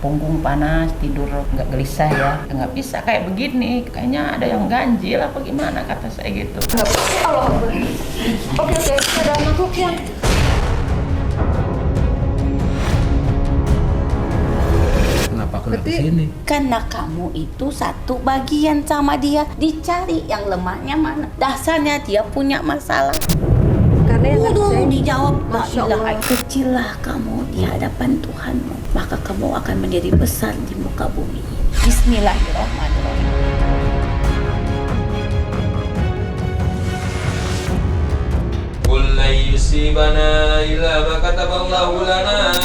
punggung panas, tidur nggak gelisah ya. Nggak bisa kayak begini, kayaknya ada yang ganjil apa gimana kata saya gitu. Allah Akbar. Oke, ada makhluk yang Kenapa aku kesini? Karena kamu itu satu bagian sama dia, dicari yang lemahnya mana. Dasarnya dia punya masalah. karena yang Udah saya dijawab, la Masya ilaha. Allah. Kecillah kamu di hadapan Tuhanmu, maka kamu akan menjadi besar di muka bumi. Bismillahirrahmanirrahim.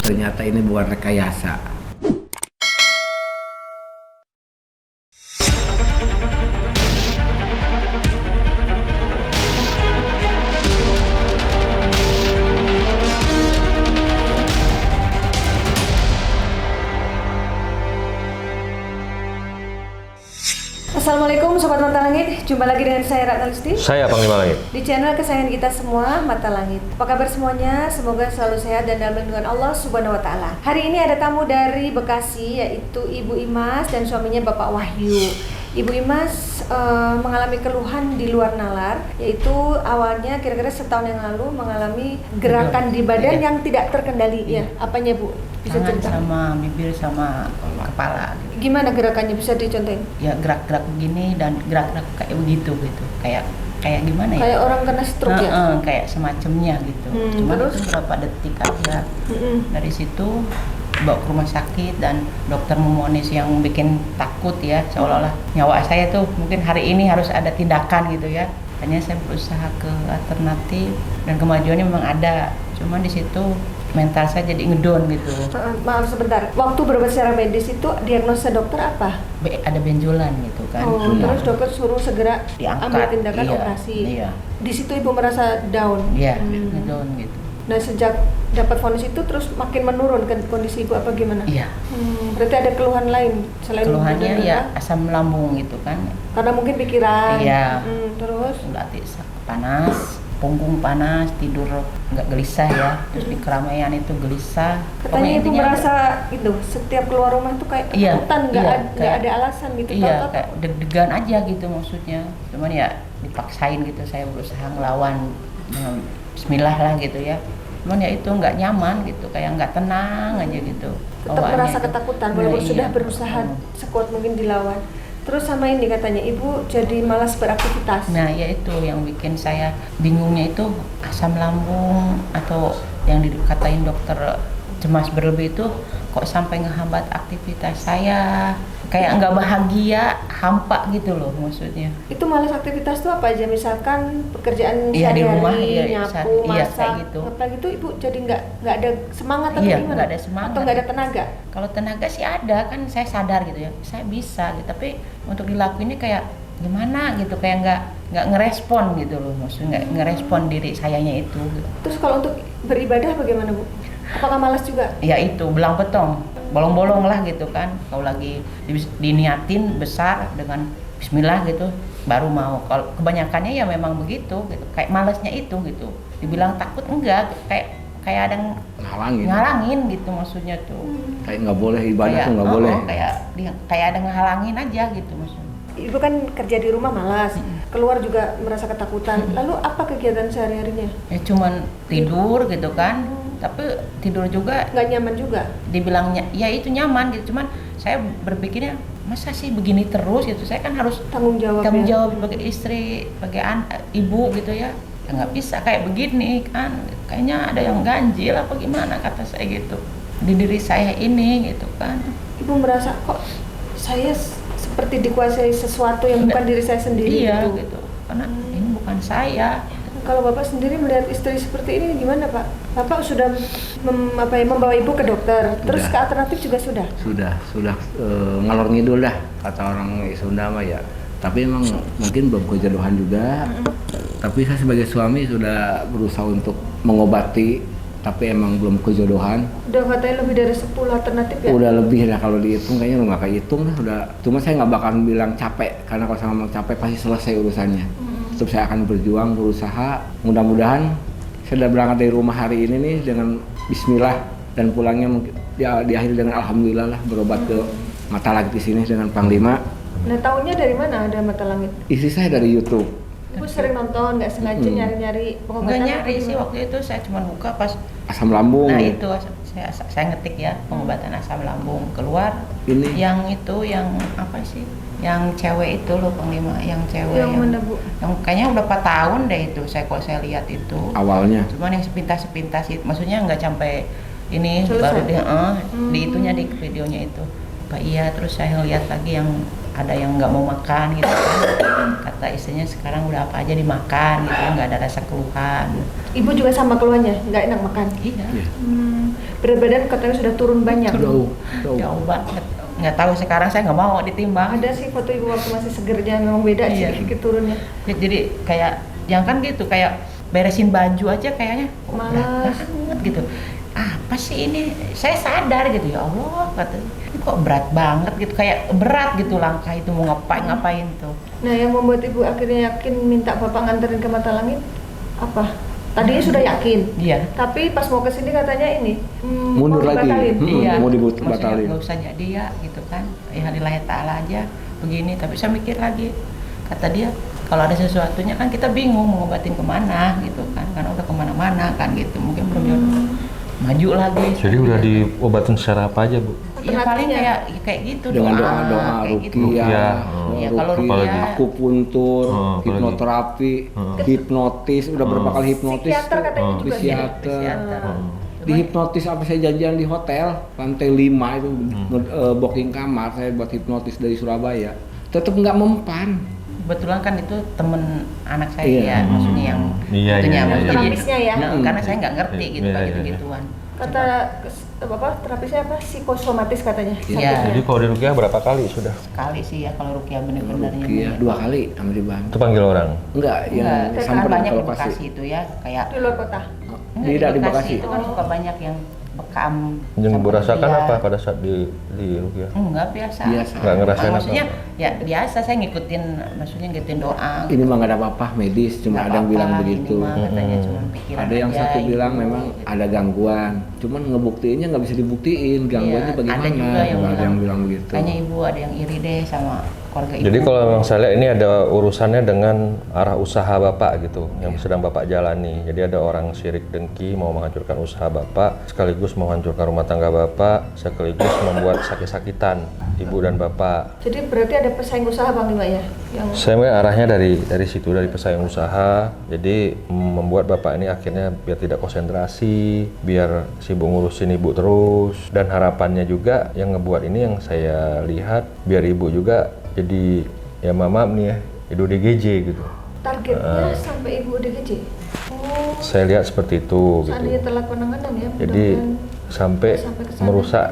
Ternyata ini bukan rekayasa. Assalamualaikum Sobat Mata Langit, jumpa lagi dengan saya Ratna Listi Saya Panglima Langit. di channel kesayangan kita semua, Mata Langit. Apa kabar semuanya? Semoga selalu sehat dan dalam lindungan Allah Subhanahu wa Ta'ala. Hari ini ada tamu dari Bekasi, yaitu Ibu Imas dan suaminya Bapak Wahyu. Ibu Imas mengalami keluhan di luar nalar, yaitu awalnya kira-kira setahun yang lalu mengalami gerakan di badan Iya. yang tidak terkendali. Ya, apanya Bu? Bisa Tangan cerita? sama bibir sama kepala gitu. Gimana gerakannya? Bisa dicontohin? Ya gerak-gerak begini dan gerak-gerak kayak begitu gitu. Kayak gimana ya? Kayak orang kena stroke ya? Kayak semacamnya gitu. Cuma terus? itu berapa detik aja. Mm-mm. Dari situ bawa ke rumah sakit dan dokter memonis yang bikin takut ya, seolah-olah nyawa saya tuh mungkin hari ini harus ada tindakan gitu ya. Hanya saya berusaha ke alternatif dan kemajuannya memang ada. Cuma di situ mental saya jadi ngedon gitu. Maaf sebentar, waktu berobat secara medis itu diagnosa dokter apa? Ada benjolan gitu kan. Terus dokter suruh segera Diangkat. ambil tindakan Iya, operasi. iya. Di situ ibu merasa down. Iya, ngedon gitu. Nah sejak dapat vonis itu terus makin menurun kan kondisi ibu apa gimana? Iya. Berarti ada keluhan lain selain Keluhannya badan ya darah? asam lambung gitu kan. Karena mungkin pikiran. Iya. Terus Latih panas, punggung panas, tidur nggak gelisah ya. Terus di keramaian itu gelisah. katanya Pokoknya ibu intinya merasa itu setiap keluar rumah itu kayak Iya, ketakutan, nggak iya, nggak kayak- ada alasan gitu. iya, Tahu-tahu kayak deg-degan aja gitu maksudnya. Cuman ya dipaksain gitu, saya berusaha ngelawan dengan Bismillah lah gitu ya. Cuman ya itu nggak nyaman gitu, kayak nggak tenang aja gitu. tetap bawaannya merasa itu. ketakutan Nah, walaupun iya. sudah berusaha sekuat mungkin dilawan. Terus sama ini katanya ibu jadi malas beraktivitas. Nah ya itu yang bikin saya bingungnya itu asam lambung atau yang dikatain dokter cemas berlebih itu kok sampai ngehambat aktivitas saya, kayak nggak bahagia, hampa gitu loh maksudnya. Itu malas aktivitas tuh apa aja? Misalkan pekerjaan Iya, di sehari-hari, rumah, iya, nyapu, iya, masak, kayak gitu. apa gitu ibu jadi nggak ada semangat atau Iya, gimana? nggak ada semangat. Atau nggak ada tenaga? Kalau tenaga sih ada kan, saya sadar gitu ya, saya bisa gitu, tapi untuk dilakuinnya kayak gimana gitu, kayak nggak ngerespon gitu loh, maksudnya nggak ngerespon diri sayanya itu gitu. Terus kalau untuk beribadah bagaimana bu? Apakah malas juga? Ya itu belang betong, bolong-bolong lah gitu kan. Kalau lagi diniatin besar dengan Bismillah gitu, baru mau. Kalau kebanyakannya ya memang begitu, gitu. Kayak malasnya itu gitu. Dibilang takut enggak, kayak ada yang ngalangin gitu maksudnya tuh. Kayak nggak boleh ibadah tuh nggak boleh. Kayak ada ngehalangin aja gitu maksudnya. Ibu kan kerja di rumah malas, keluar juga merasa ketakutan. Lalu apa kegiatan sehari-harinya? Ya cuman tidur gitu kan. Tapi tidur juga Nggak nyaman juga? dibilangnya ya itu nyaman gitu, cuman saya berpikirnya masa sih begini terus gitu, saya kan harus Tanggung jawab tanggung ya? jawab sebagai istri, sebagai ibu gitu ya. Ya nggak bisa kayak begini kan, kayaknya ada yang ganjil apa gimana kata saya gitu di diri saya ini gitu kan. Ibu merasa kok saya seperti dikuasai sesuatu yang bukan diri saya sendiri Iya gitu. gitu, karena ini bukan saya. Kalau Bapak sendiri melihat istri seperti ini gimana Pak? Bapak sudah membawa ibu ke dokter, terus Sudah. ke alternatif juga sudah? Sudah ngalor ngidul dah kata orang Sunda mah ya. Tapi emang mungkin belum kejodohan juga. Tapi saya sebagai suami sudah berusaha untuk mengobati, tapi emang belum kejodohan. Udah katanya lebih dari 10 alternatif ya? Udah lebih lah kalau dihitung, kayaknya nggak kehitung lah udah. Cuma saya nggak bakalan bilang capek, karena kalau saya ngomong capek pasti selesai urusannya. Terus saya akan berjuang, berusaha. Mudah-mudahan saya udah berangkat dari rumah hari ini nih dengan Bismillah dan pulangnya mungkin ya diakhiri dengan alhamdulillah lah berobat ke mata langit di sini dengan Panglima. Nah, tahunya dari mana ada mata langit? Istri saya dari YouTube. Ibu sering nonton, nggak sengaja nyari-nyari Nggak pengobatan? nyari apa sih gimana? waktu itu, saya cuma buka pas Asam lambung. nah itu saya ngetik ya pengobatan asam lambung, keluar Ini. yang itu yang apa sih, yang cewek itu loh Panglima, yang cewek Yang mana, Bu? yang kayaknya udah 4 tahun deh itu saya lihat itu. Awalnya. Cuman yang sepintas itu, maksudnya nggak sampai ini Selesai. baru di itunya di videonya itu. Pak iya, terus saya lihat lagi yang ada yang nggak mau makan gitu kan. Kata istrinya sekarang udah apa aja dimakan gitu, nggak ada rasa keluhan. Ibu juga sama keluarnya, nggak enak makan? Iya, Iya. Berat badan katanya sudah turun banyak. Jauh. jauh banget. Nggak tahu sekarang, saya nggak mau ditimbang. Ada sih foto ibu waktu masih segernya, memang beda Iya. sedikit turunnya. Jadi kayak yang kan gitu, kayak beresin baju aja kayaknya Malas. berat banget gitu. Apa sih ini? Saya sadar gitu, ya Allah, kata ini kok berat banget gitu, kayak berat gitu langkah itu mau ngapain tuh. Nah, yang membuat ibu akhirnya yakin minta bapak nganterin ke mata langit apa? Tadinya sudah yakin, Iya. tapi pas mau kesini katanya ini Mundur mau lagi. dibatalin. Iya. Mau Maksudnya dibatalin. nggak usah jadi ya gitu kan. Ya lillahi ta'ala aja begini. Tapi saya mikir lagi, kata dia kalau ada sesuatunya kan kita bingung mau ngobatin kemana gitu kan. Karena udah kemana-mana kan gitu. Mungkin belum jodoh. Maju lagi. Jadi udah diobatin secara apa aja, Bu? Ya paling kayak gitu Dengan doa, doa-doa, kayak gitu. ruqyah, Ya, kalau ruqyah, ruqyah, akupuntur, apalagi? hipnoterapi, hipnotis, udah berapa kali hipnotis Psikiater tuh. katanya juga Psikiater. psikiater. Dihipnotis apa saya janjian di hotel lantai 5 itu booking kamar saya buat hipnotis dari Surabaya. Tetap nggak mempan. Kebetulan kan itu temen anak saya Iya. ya, maksudnya yang Iya, itunya, iya, iya, maksudnya iya. Terapisnya ya. karena saya nggak ngerti gitu Iya, kayak iya, gitu-gituan. Kata apa terapisnya apa? Psikosomatis katanya. Iya. sakitnya. Jadi kalau di Rukiah berapa kali sudah? Sekali sih ya kalau Rukiah bener-benernya. Ruqyah 2 kali sama di Bandung. Itu panggil orang? Enggak, yang Enggak, kan samperin banyak ke di lokasi. Bekasi itu ya, kayak Di luar kota. Tidak, di Bekasi. itu kan suka banyak yang bekam. Yang sama Ibu rasakan dia. apa pada saat di Rukiah? Enggak, biasa. Biasa. Nggak ngerasain Maksudnya apa-apa? ya biasa, saya ngikutin, maksudnya ngikutin doa. Ini mah nggak ada apa-apa medis, cuma Nggak ada yang apa-apa, bilang ini begitu. mah katanya cuma pikiran Ada yang aja, satu gitu. bilang memang ada gangguan, cuman ngebuktiinnya nggak bisa dibuktiin gangguannya Iya, bagaimana. ada juga yang Ada yang bilang begitu. Kayaknya ibu ada yang iri deh sama keluarga ibu. Jadi kalau memang saya lihat ini ada urusannya dengan arah usaha Bapak gitu, yang sedang Bapak jalani. Jadi ada orang syirik dengki mau menghancurkan usaha Bapak, sekaligus menghancurkan rumah tangga Bapak, sekaligus membuat sakit-sakitan Ibu dan Bapak. Jadi berarti ada pesaing usaha Bang Lima ya? Yang Saya melihat arahnya dari situ, dari pesaing usaha. Jadi membuat Bapak ini akhirnya biar tidak konsentrasi, biar sibuk ngurusin Ibu terus. Dan harapannya juga yang ngebuat ini yang saya lihat, biar Ibu juga jadi ya maaf nih ya, Ibu DGJ gitu. targetnya sampai ibu DGJ. Oh, Saya lihat seperti itu gitu. seandainya telat penanganan ya. Jadi mudah-mudahan sampai sampai ke sana. merusak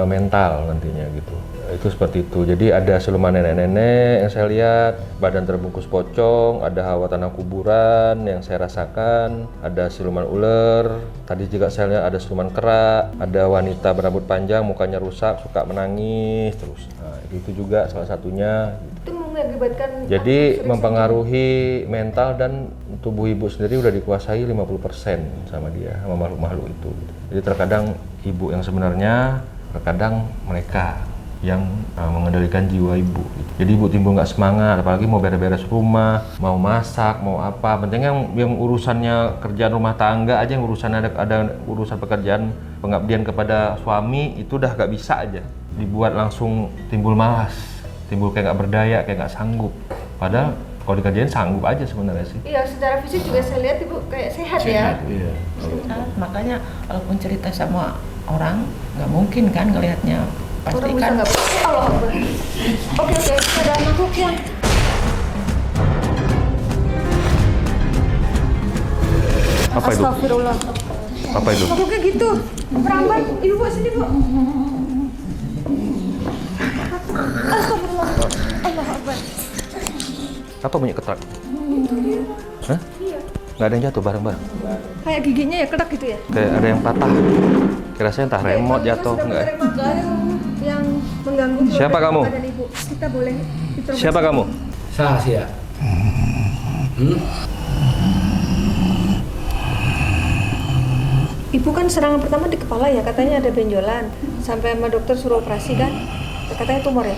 mental nantinya gitu. Itu seperti itu. Jadi ada siluman nenek-nenek yang saya lihat, badan terbungkus pocong, ada hawa tanah kuburan yang saya rasakan, ada siluman ular. Tadi juga saya lihat ada siluman kera, ada wanita berambut panjang, mukanya rusak, suka menangis terus. Nah, itu juga salah satunya. itu mengakibatkan Jadi apa, mempengaruhi mental dan tubuh ibu sendiri udah dikuasai 50% sama dia, sama makhluk-makhluk itu. Jadi terkadang ibu yang sebenarnya, terkadang mereka yang mengendalikan jiwa ibu. Jadi ibu timbul nggak semangat, apalagi mau beres-beres rumah, mau masak, mau apa. Penting yang urusannya kerjaan rumah tangga aja, yang urusan ada urusan pekerjaan pengabdian kepada suami itu udah nggak bisa aja. Dibuat langsung timbul malas, timbul kayak nggak berdaya, kayak nggak sanggup. Padahal kalau dikerjain sanggup aja sebenarnya sih. Iya, secara fisik juga saya lihat ibu kayak sehat, ya. Iya. Nah, makanya walaupun cerita sama orang nggak mungkin kan ngelihatnya, pasti Orang bisa kan nggak? Allah Akbar. Oke, ada makhluk yang Apa itu? Astagfirullah. Apa itu? Makhluknya gitu. Merambat. Ibu buat sini, Bu. Astagfirullah. Allah Akbar. Apa bunyi ketak? Hah? Nggak ada yang jatuh bareng-bareng. Kayak giginya ya kerak gitu ya. Kayak ada yang patah. Kira-kira entah remote jatuh enggak. Yang mengganggu Siapa kamu? badan ibu. Kita boleh interogasi. Siapa kamu? Sahsia. Ibu kan serangan pertama di kepala ya, katanya ada benjolan. Sampai sama dokter suruh operasi kan? Katanya tumor ya?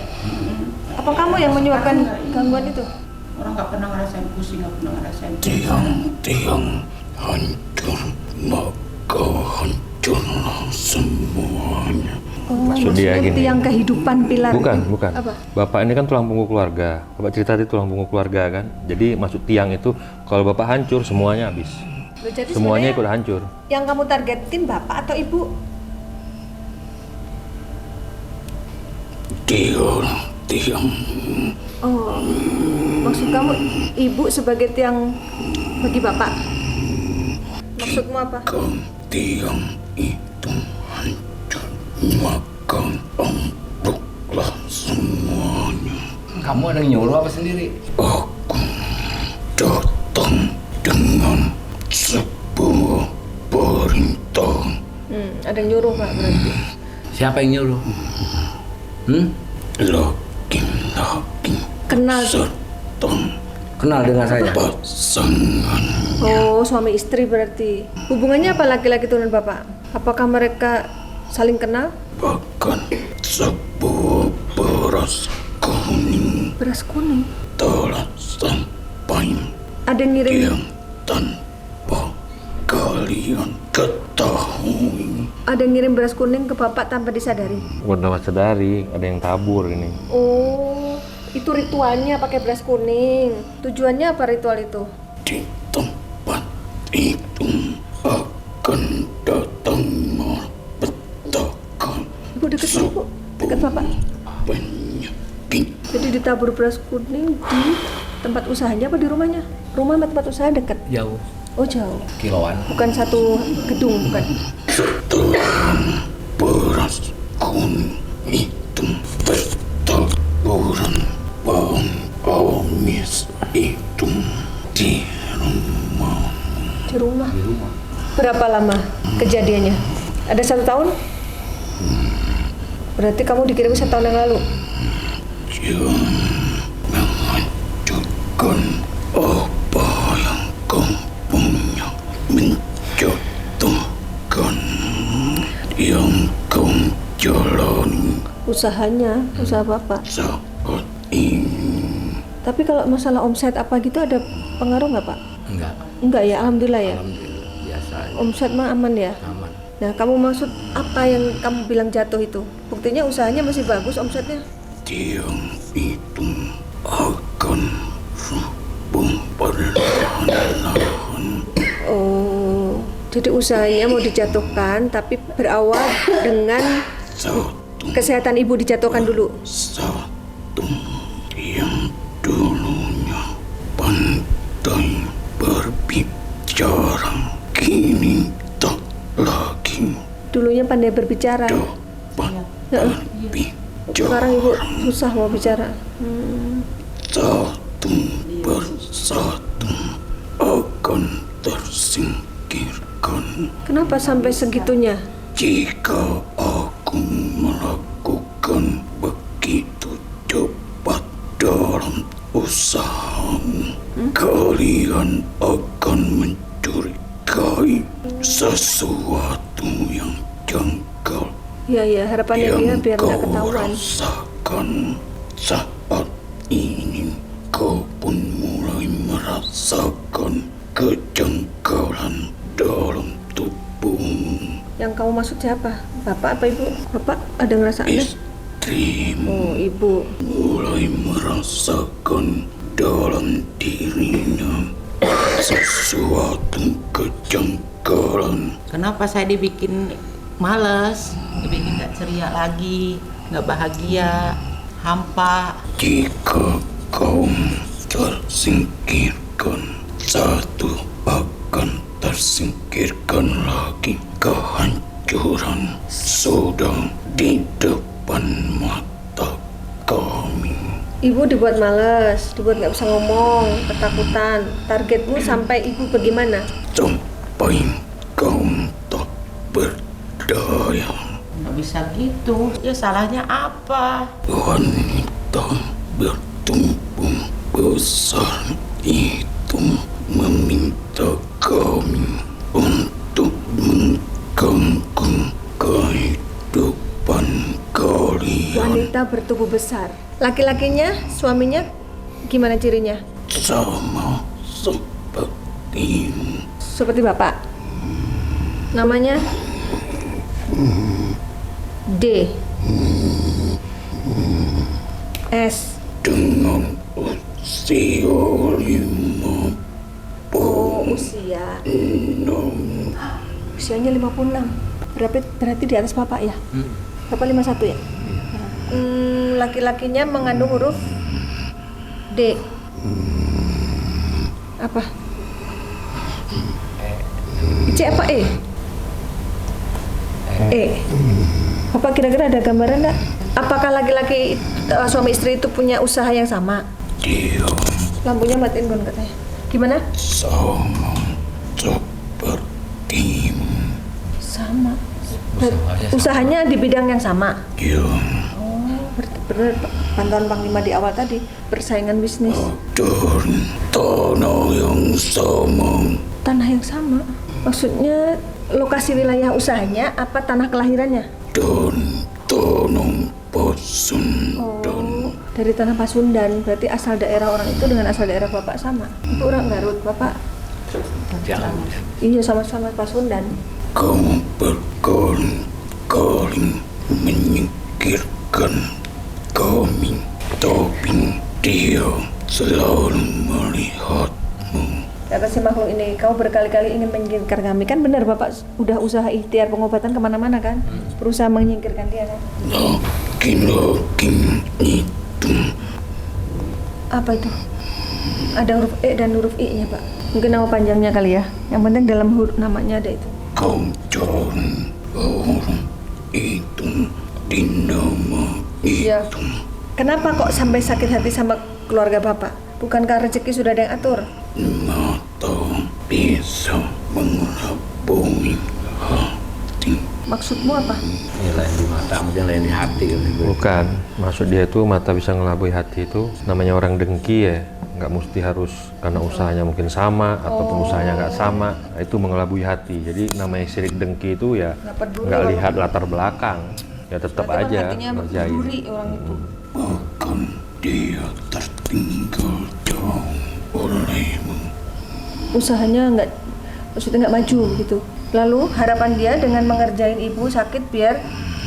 Apa kamu yang menyebabkan gangguan itu? Orang nggak pernah ngerasain pusing, nggak pernah ngerasain Tiang hancur, maka hancurlah semuanya. Oh, Maksud dia maksudnya gini. tiang kehidupan pilar. Bukan, itu. bukan. Apa? Bapak ini kan tulang punggung keluarga. Bapak cerita tadi tulang punggung keluarga kan. Jadi maksud tiang itu kalau bapak hancur semuanya habis. Loh, jadi Semuanya sebenarnya ikut hancur. yang kamu targetin bapak atau ibu? Tiang Oh, maksud kamu ibu sebagai tiang bagi bapak? Maksudmu apa? tiang itu hancur, maka ambruklah semuanya. Kamu ada yang nyuruh apa sendiri? Aku datang dengan sebuah perintah. Ada yang nyuruh pak berarti. Siapa yang nyuruh? Laki-laki Kenal. sedang Kenal dengan saya? pasangan. Oh, suami istri berarti. Hubungannya apa laki-laki itu dan bapak? Apakah mereka saling kenal? Bahkan sebuah beras kuning Beras kuning. telah sampai Ada yang ngirim. yang tanpa kalian ketahui. Ada yang ngirim beras kuning ke bapak tanpa disadari. Udah sadari, ada yang tabur ini. Oh, itu ritualnya pakai beras kuning. Tujuannya apa ritual itu? Di tempat itu akan datang malapetaka Ibu dekat sini, Bu. Dekat bapak. penyakit. Jadi ditabur beras kuning di tempat usahanya apa di rumahnya? Rumah sama tempat usaha dekat. Jauh, Oh, jauh. kiloan. Bukan satu gedung, bukan. Setelah beras kuning itu bertaburan pengemis itu di rumah. Di rumah. Berapa lama kejadiannya? Ada 1 tahun? Berarti kamu dikirim 1 tahun yang lalu. Yang menghancurkan apa yang kau punya, menjatuhkan yang kau jalani Usahanya, usaha bapak. saat ini. Tapi kalau masalah omset apa gitu ada pengaruh nggak pak? Enggak, Enggak ya, alhamdulillah ya. alhamdulillah biasa aja. Omset mah aman ya. Aman. Nah, kamu maksud apa yang kamu bilang jatuh itu? Buktinya usahanya masih bagus omsetnya. Tiang itu akan rubuh perlahan-lahan. Oh, jadi usahanya mau dijatuhkan tapi berawal dengan Satu kesehatan ibu dijatuhkan dulu. satu yang dulunya pandai berbicara kini tak lagi Dulunya pandai berbicara. dapat Heeh. Sekarang ibu berbicara. susah mau bicara. Satu persatu akan tersingkirkan Kenapa sampai segitunya? jika aku melakukan begitu cepat dalam usahamu. Kalian akan mencurigai sesuatu yang janggal Ya ya, harapannya dia yang biar nggak kau ketahuan. rasakan saat ini. Kau pun mulai merasakan kejanggalan dalam tubuhmu. Yang kamu maksud siapa? Bapak apa ibu? Bapak ada ngerasainnya? Istrimu Oh, ibu. mulai merasakan dalam dirinya sesuatu kejanggalan. Kenapa saya dibikin males, dibikin nggak ceria lagi, nggak bahagia, hampa. Jika kau tersingkirkan, satu akan tersingkirkan lagi. Kehancuran sudah di depan mata kami. Ibu dibuat males, dibuat nggak bisa ngomong, ketakutan. Targetmu sampai ibu bagaimana? Sampai kau tak berdaya. Nggak bisa gitu, ya salahnya apa? Wanita bertubuh besar itu meminta kami untuk mengganggu kehidupan kalian. Wanita bertubuh besar. Laki-lakinya, suaminya, gimana cirinya? Sama sepertimu. Seperti bapak. Namanya D. S. Dengan usia 56. Oh, usianya 56. Berarti di atas bapak ya? Bapak 51 ya? Laki-lakinya mengandung huruf D. Apa? C apa E? E. Bapak kira-kira ada gambaran nggak? Apakah laki-laki suami istri itu punya usaha yang sama? Dia Lampunya matiin Gon katanya. Gimana? sama sepertimu. Sama. Usahanya di bidang yang sama. Yang Oh, benar pantauan Panglima di awal tadi, persaingan bisnis. dan tanah yang sama. Tanah yang sama. Maksudnya lokasi wilayah usahanya apa tanah kelahirannya? Dan tanah Pasundan. Oh, dari tanah Pasundan. Berarti asal daerah orang itu dengan asal daerah Bapak sama. Itu orang Garut, Bapak. Iya, sama-sama Pasundan. Kamu berkali-kali menyingkirkan kami, tapi dia selalu melihatmu. Kata si makhluk ini, kau berkali-kali ingin menyingkirkan kami. Kan benar Bapak udah usaha ikhtiar pengobatan kemana-mana kan? Berusaha menyingkirkan dia kan? Laki-laki itu Apa itu? Ada huruf E dan huruf I-nya Pak. Mungkin nama panjangnya kali ya. Yang penting dalam huruf namanya ada itu. kau cari orang itu di nama Iya. itu. Kenapa kok sampai sakit hati sama keluarga Bapak? Bukankah rezeki sudah ada yang atur? Mata bisa mengelabui hati. Maksudmu apa? Ya lain di mata, mungkin lain di hati. Bukan, maksud dia itu mata bisa ngelabui hati itu namanya orang dengki ya. Nggak mesti harus karena usahanya mungkin sama ataupun usahanya nggak sama, itu mengelabui hati. Jadi namanya sirik dengki itu ya Nggak peduli nggak orang lihat latar belakang, ya tetap Berarti aja hatinya ngerjain. duri orang itu. Bahkan dia tertinggal jauh olehmu. Usahanya maksudnya nggak maju gitu. Lalu harapan dia dengan mengerjain ibu sakit biar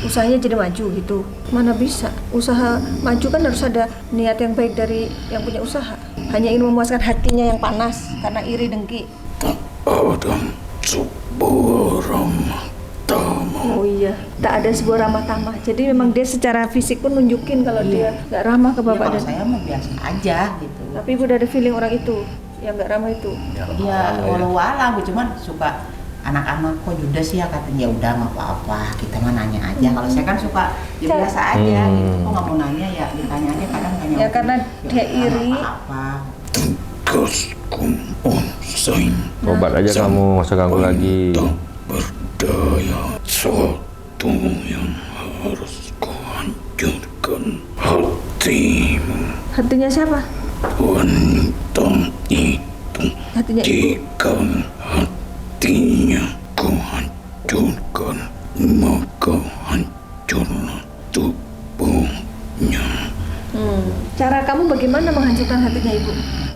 usahanya jadi maju gitu. Mana bisa? Usaha maju kan harus ada niat yang baik dari yang punya usaha. Hanya ingin memuaskan hatinya yang panas karena iri dengki. Tak ada sebuah ramah tamah. Oh iya, tak ada sebuah ramah tamah. Jadi memang dia secara fisik pun nunjukin kalau dia nggak ramah ke Ya, bapak kalau dan. saya mah biasa aja gitu. Tapi ibu udah ada feeling orang itu yang nggak ramah itu. Ya walau alam, cuman suka anak-anak kok judes sih ya, katanya ya udah nggak apa-apa, kita mah nanya aja. Kalau saya kan suka ya biasa aja gitu. Kok nggak mau nanya ya ditanya aja, kadang tanya. Ya, karena dia iri. Apa? Tugasku usai. Obat aja kamu, nggak usah ganggu lagi. Tak berdaya. Suatu yang harus kuhancurkan hatimu. Hatinya siapa? Wanita itu. Hatinya ibu. Jika hatinya kuhancurkan, maka hancurlah tubuhnya. Cara kamu bagaimana menghancurkan hatinya ibu?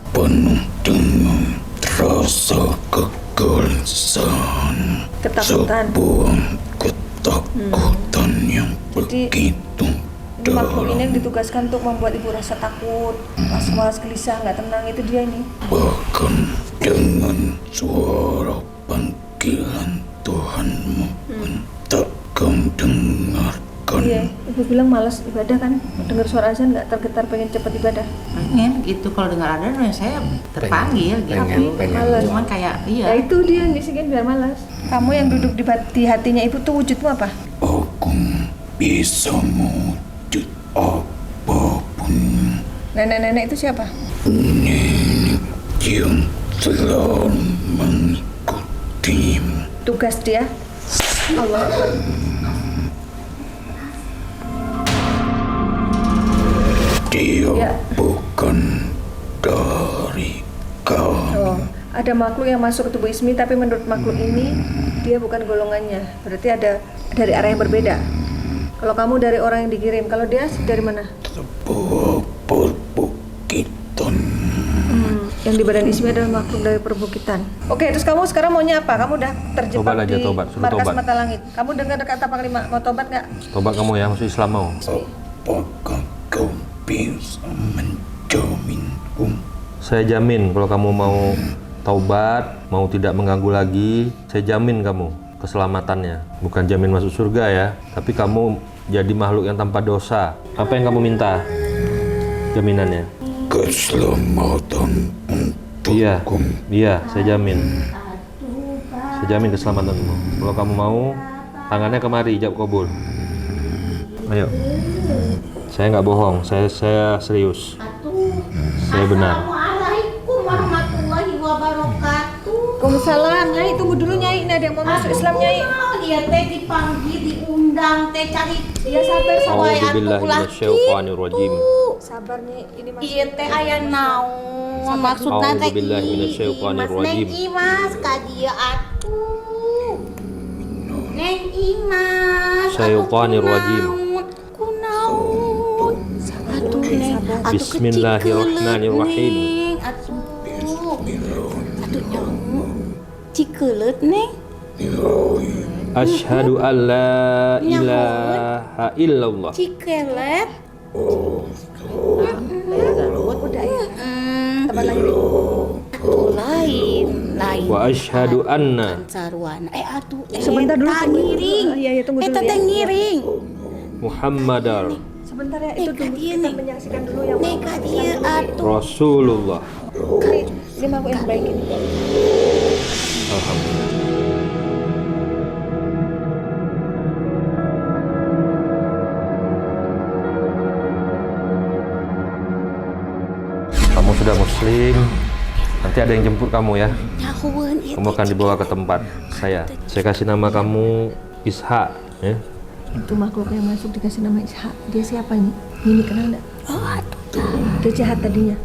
Penuh dengan rasa kegelisahan, Ketakutan. sebuah ketakutan yang Jadi, begitu Ini makhluk ini dalam. yang ditugaskan untuk membuat ibu rasa takut, was-was, gelisah, nggak tenang, itu dia ini. Bahkan dengan suara panggilan Tuhanmu pun tak kau dengarkan. Iya, ibu bilang malas ibadah kan, dengar suara azan nggak tergetar pengen cepat ibadah. Pengen gitu, kalau dengar ada saya terpanggil gitu. pengen. Malas. Cuman kayak Ya iya. itu dia yang bisikin biar malas. Kamu yang duduk di hatinya ibu tuh wujudmu apa? Aku bisa mewujud apapun. Nenek-nenek itu siapa? Nenek yang selalu mengikutimu. Tugas dia. Allah Akbar. Dia Ya. bukan dari kamu. Oh, ada makhluk yang masuk ke tubuh Ismi, tapi menurut makhluk ini dia bukan golongannya. Berarti ada dari arah yang berbeda. Kalau kamu dari orang yang dikirim, kalau dia dari mana? Sebuah perbukitan. Yang di badan Ismi adalah makhluk dari perbukitan. Oke, terus kamu sekarang maunya apa? Kamu udah terjebak Tobat aja, di tobat. Suruh markas tobat. mata langit. Kamu dengar kata Panglima, mau tobat nggak? Tobat kamu ya, masuk Islam mau. Apakah kau bisa menjaminku? Saya jamin kalau kamu mau taubat, mau tidak mengganggu lagi, saya jamin kamu keselamatannya. Bukan jamin masuk surga ya, tapi kamu jadi makhluk yang tanpa dosa. Apa yang kamu minta? Jaminannya. Keselamatan untukku. Iya, saya jamin. Saya jamin keselamatanmu. Kalau kamu mau, tangannya kemari, ijab kabul. Ayo. Saya nggak bohong, saya serius. Saya benar. Assalamualaikum warahmatullahi wabarakatuh. Waalaikumsalam, Nyai, tunggu dulu Nyai, ini ada yang mau masuk Islam Nyai. Dia teh dipanggil, diundang, teh cari. Iya sabar, sabar. A'udzubillahi minasyaitonirrajim. Sabar Nyai, ini masuk. Iya teh aya naon maksudna teh A'udzubillahi minasyaitonirrajim. Neng Imas ka dieu atuh. Neng Imas. Syaitonirrajim. Kunaon? Atuh Neng. Bismillahirrahmanirrahim. Atuh. Atuh nyaho. Cikeuleut Neng. Asyhadu an la ilaha illallah. Cikelet. Udah ya. Tambah lagi. Lain. Wa asyhadu anna Sarwana. Atuh. Sebentar dulu, Eta tunggu. ngiring. Iya, iya, tunggu dulu Eta ya. teh ngiring. Muhammadar Sebentar ya, itu Neka dulu dia, kita Neng. menyaksikan dulu yang Neka dia atuh. Rasulullah. Ini aku yang baik ini. Alhamdulillah. Kamu sudah muslim. Nanti ada yang jemput kamu ya. Nyahueun ieu. Kamu akan dibawa ke tempat saya. Saya kasih nama kamu Ishak ya. Itu makhluk yang masuk dikasih nama Ishak. Dia siapa ini? Ini kenal enggak? Oh, atuh. Dia jahat tadinya.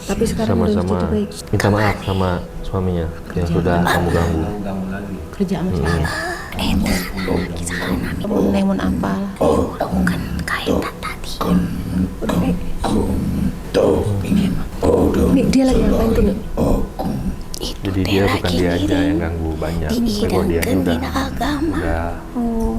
Tapi sekarang udah Sama-sama jadi baik. minta maaf sama suaminya yang sudah kamu ganggu. Kerja sama saya. Neng mun apa lah. Bukan kaitan tadi. Nih, dia lagi ngapain tuh, Nih? Itu Jadi teh dia lagi bukan dia aja ngiring. yang ganggu banyak. Kalau dia Dihidangkeun udah dina agama. Oh,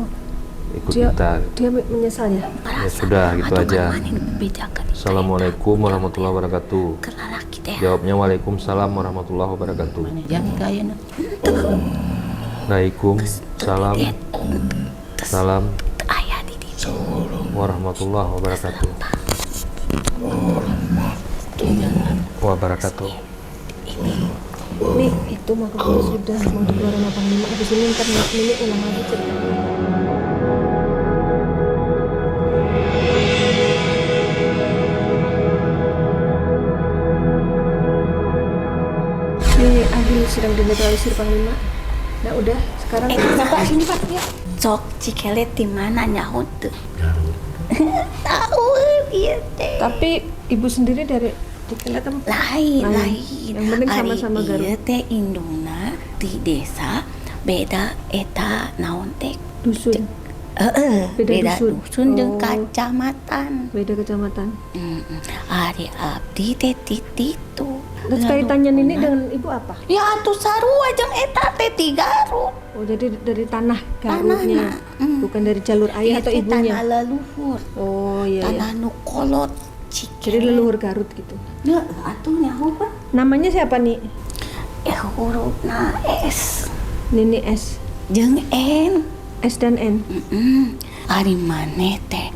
ikut dia kita. dia menyesal ya? Ya sudah gitu Atuh aja. kan manin bedakan di Assalamualaikum warahmatullahi wabarakatuh. ke lalaki teh. Jawabnya waalaikumsalam warahmatullahi wabarakatuh. Jangan kaya Waalaikumsalam. Salam Aya di ditu. warahmatullahi wabarakatuh. Wabarakatuh. Nih, itu makhluknya sudah mau dikeluarin sama Panglima. Habis ini ntar Nini ulang lagi cerita. Ini Adil sedang dinetralisir Panglima. Nah udah, sekarang Bapak sini Pak, ya. Sok Cikelet di mana nyaho teu? Tahu ieu teh. Tapi ibu sendiri dari Cikelet apa? Lain. Yang penting sama-sama Ari Garut. ieu teh indungna di desa beda eta naon teh. Dusun, Beda Beda dusun. dusun jeung Oh. kacamatan. beda kecamatan. Ari abdi teh titu. Terus kaitannya Nini dengan ibu apa? Ya atuh sarua jeung eta teh ti Garut. Oh jadi dari tanah Garutnya, Tanahna, bukan dari jalur ayah atau Ieu teh ibunya. Tanah leluhur. Oh iya, iya. Tanah nu kolot Cikelet. Jadi leluhur Garut gitu. Ya, atuh nyaho pan. Namanya siapa nih? Hurufna S Nini S. jeung N. S dan N. Ari maneh teh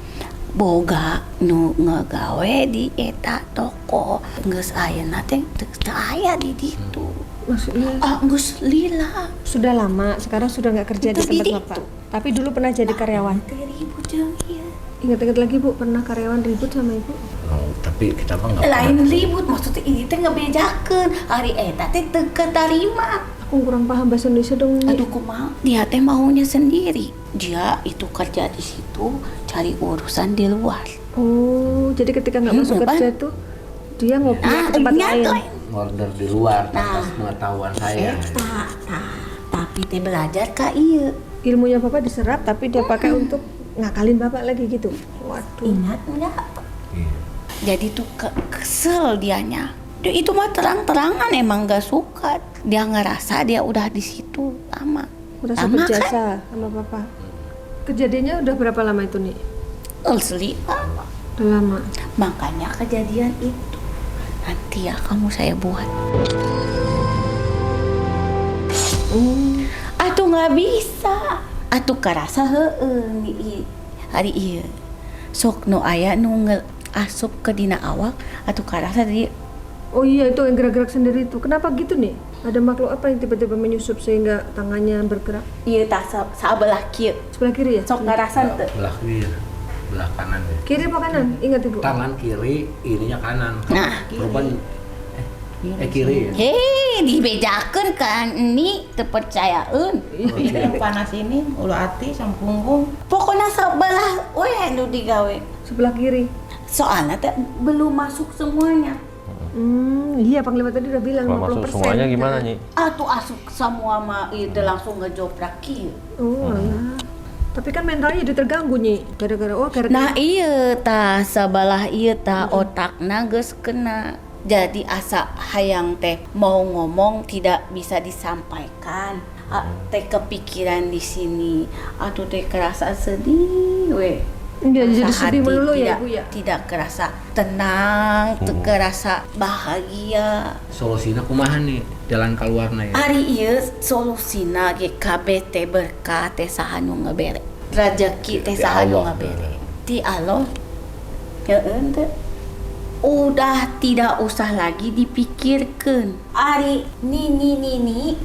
boga nu ngagawe di eta toko. Geus ayeuna teh teu aya di ditu. Maksudnya Geus lila. sudah lama, sekarang sudah nggak kerja di Tapi tempat di bapak. Tapi dulu pernah jadi karyawan. Teh ribut jeung ieu. Ingat-ingat lagi Bu, pernah karyawan ribut sama ibu? Oh, tapi kita mah nggak Lain ribut maksudnya ini teh ngebejakeun. Ari eta teh teu ketarima. Aku kurang paham bahasa Indonesia dong. Nini. Aduh kumaha, dia teh maunya sendiri. Dia itu kerja di situ, cari urusan di luar. Oh, jadi ketika nggak masuk Apa? kerja tuh dia ngopi ke tempat lain. lain. order di luar Nah. tanpa pengetahuan saya. Tapi teh belajar ka ieu. Ilmunya Bapak diserap tapi dia pakai untuk ngakalin Bapak lagi gitu. Waduh. Ingat enggak? Iya. Jadi tuh kesel dianya. Dia itu mah terang-terangan emang gak suka. Dia ngerasa dia udah di situ lama. Udah Lama kan? berjasa sama Bapak. Kejadiannya udah berapa lama itu nih? Asli lama. Udah lama. Makanya kejadian itu nanti ya kamu saya buat. Atuh nggak bisa. Atuh karasa heueuh hari ieu. Sok nu aya nu asup ke dina awak atuh karasa di. Oh iya itu yang gerak-gerak sendiri itu. Kenapa gitu nih? Ada makhluk apa yang tiba-tiba menyusup sehingga tangannya bergerak? Ieu tah sabelah kieu. Sebelah kiri ya? Sok ngarasan teu. Belah kiri, belah kanan ya. Kiri apa kanan? Ingat Ibu. Tangan kiri, ininya kanan. Nah, Perubahan kiri ya. hei dibejakeun kan ini kepercayaan. Yang panas ini ulu hati sama punggung. Pokoknya sebelah we nu digawe. Sebelah kiri. Soalnya teh belum masuk semuanya. Iya Panglima tadi udah bilang Kalau 50%. masuk semuanya gimana, Nyi? Atuh asuk semua mah itu langsung ngejoprak kieu. Oh alah. Tapi kan mentalnya jadi terganggu Nyi. Gara-gara Nah ieu tah sabalah ieu tah otakna geus kena. Jadi asa hayang teh mau ngomong tidak bisa disampaikan. Teh kepikiran di sini. Atuh teh kerasa sedih we. Iya, jadi Rasa sedih hati melulu ya tidak- Ibu ya. Tidak kerasa tenang, kerasa bahagia. Solusinya kumaha nih? Jalan keluarna ya. Ari ieu solusina ge kabeh teh berkah teh saha nu ngabere. Rezeki teh Ti saha nu Allah. ngabere. Ti Allah. Heueuh teh. Udah tidak usah lagi dipikirkeun. Ari nini